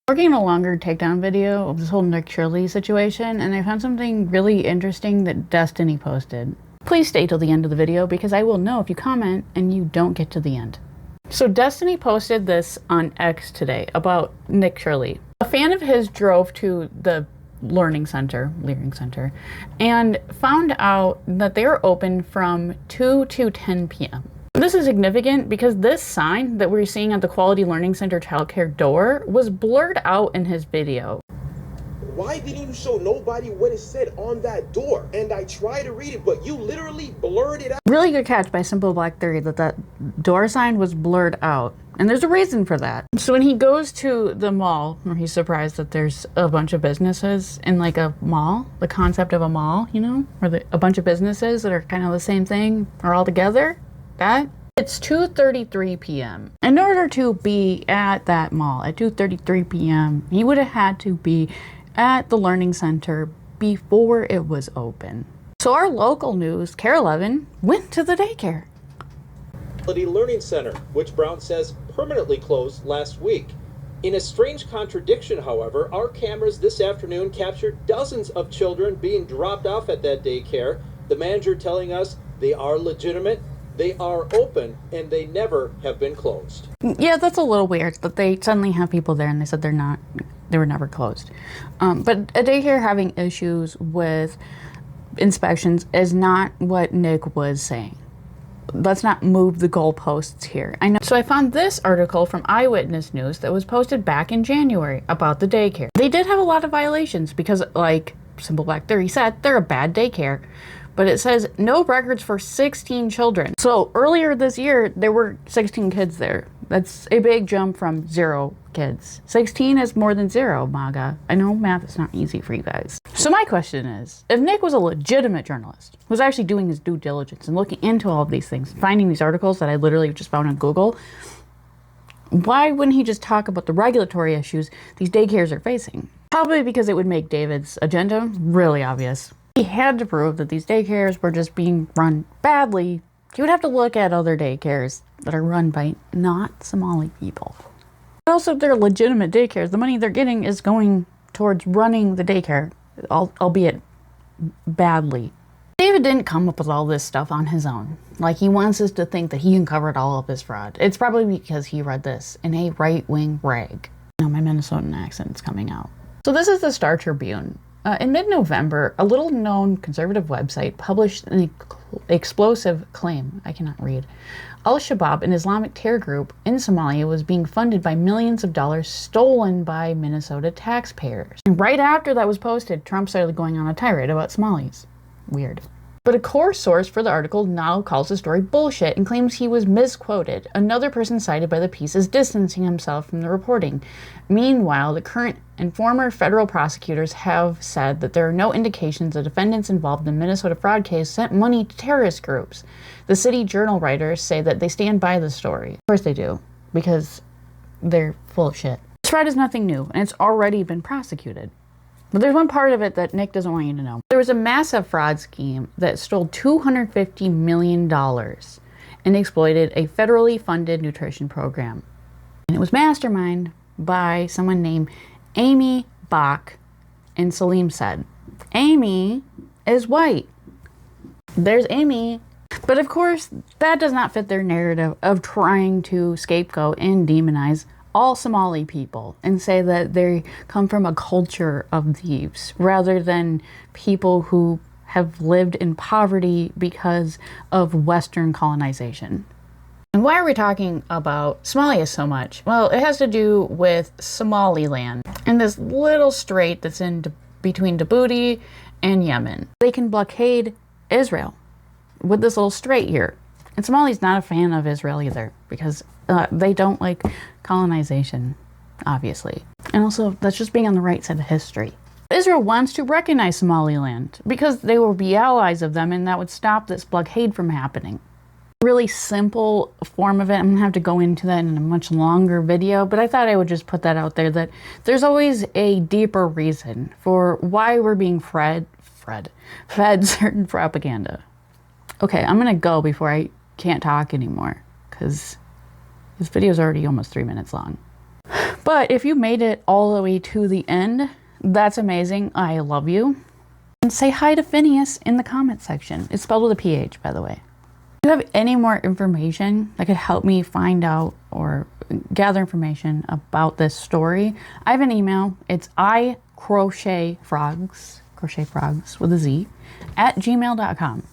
Working on a longer takedown video of this whole Nick Shirley situation, and I found something really interesting that Destiny posted. Please stay till the end of the video because I will know if you comment and you don't get to the end. So Destiny posted this on X today about Nick Shirley. A fan of his drove to the Learning Center, and found out that they were open from 2 to 10 p.m. This is significant because this sign that we're seeing at the Quality Learning Center childcare door was blurred out in his video. Why didn't you show nobody what it said on that door? And I tried to read it, but you literally blurred it out. Really good catch by Simple Black Theory that door sign was blurred out. And there's a reason for that. So when he goes to the mall, where he's surprised that there's a bunch of businesses in like a mall, the concept of a mall, you know, where a bunch of businesses that are kind of the same thing are all together, it's 2:33 p.m. In order to be at that mall at 2:33 p.m., he would have had to be at the Learning Center before it was open. So our local news, Care 11, went to the daycare. The Learning Center, which Brown says permanently closed last week. In a strange contradiction, however, our cameras this afternoon captured dozens of children being dropped off at that daycare. The manager telling us they are legitimate, they are open, and they never have been closed. Yeah, that's a little weird that they suddenly have people there and they said they were never closed. But a daycare having issues with inspections is not what Nick was saying. Let's not move the goalposts here. I know. So I found this article from Eyewitness News that was posted back in January about the daycare. They did have a lot of violations because, like Simple Black Theory said, they're a bad daycare. But it says no records for 16 children. So earlier this year, there were 16 kids there. That's a big jump from 0 kids. 16 is more than 0, MAGA. I know math is not easy for you guys. So my question is, if Nick was a legitimate journalist, who was actually doing his due diligence and looking into all of these things, finding these articles that I literally just found on Google, why wouldn't he just talk about the regulatory issues these daycares are facing? Probably because it would make David's agenda really obvious. He had to prove that these daycares were just being run badly. He would have to look at other daycares that are run by not Somali people. But also, if they're legitimate daycares, the money they're getting is going towards running the daycare, albeit badly. David didn't come up with all this stuff on his own. Like, he wants us to think that he uncovered all of his fraud. It's probably because he read this in a right-wing rag. Now my Minnesotan accent's coming out. So this is the Star Tribune. In mid-November, a little-known conservative website published an explosive claim. I cannot read. Al-Shabaab, an Islamic terror group in Somalia, was being funded by millions of dollars stolen by Minnesota taxpayers. And right after that was posted, Trump started going on a tirade about Somalis. Weird. But a core source for the article now calls the story bullshit and claims he was misquoted. Another person cited by the piece is distancing himself from the reporting. Meanwhile, the current and former federal prosecutors have said that there are no indications the defendants involved in the Minnesota fraud case sent money to terrorist groups. The City Journal writers say that they stand by the story. Of course they do, because they're full of shit. This fraud is nothing new, and it's already been prosecuted. But there's one part of it that Nick doesn't want you to know. There was a massive fraud scheme that stole $250 million and exploited a federally funded nutrition program. And it was masterminded by someone named Amy Bach and Salim said. Amy is white. There's Amy. But of course, that does not fit their narrative of trying to scapegoat and demonize all Somali people and say that they come from a culture of thieves rather than people who have lived in poverty because of Western colonization. And why are we talking about Somalia so much? Well, it has to do with Somaliland and this little strait that's in between Djibouti and Yemen. They can blockade Israel with this little strait here. And Somalia's not a fan of Israel either because they don't like colonization, obviously. And also, that's just being on the right side of history. Israel wants to recognize Somaliland because they will be allies of them and that would stop this blockade from happening. Really simple form of it. I'm gonna have to go into that in a much longer video, but I thought I would just put that out there that there's always a deeper reason for why we're being fed certain propaganda. Okay, I'm gonna go before I can't talk anymore because this video is already almost 3 minutes long. But if you made it all the way to the end, that's amazing. I love you. And say hi to Phineas in the comment section. It's spelled with a PH, by the way. If you have any more information that could help me find out or gather information about this story, I have an email. It's crochetfrogs with a Z, @gmail.com.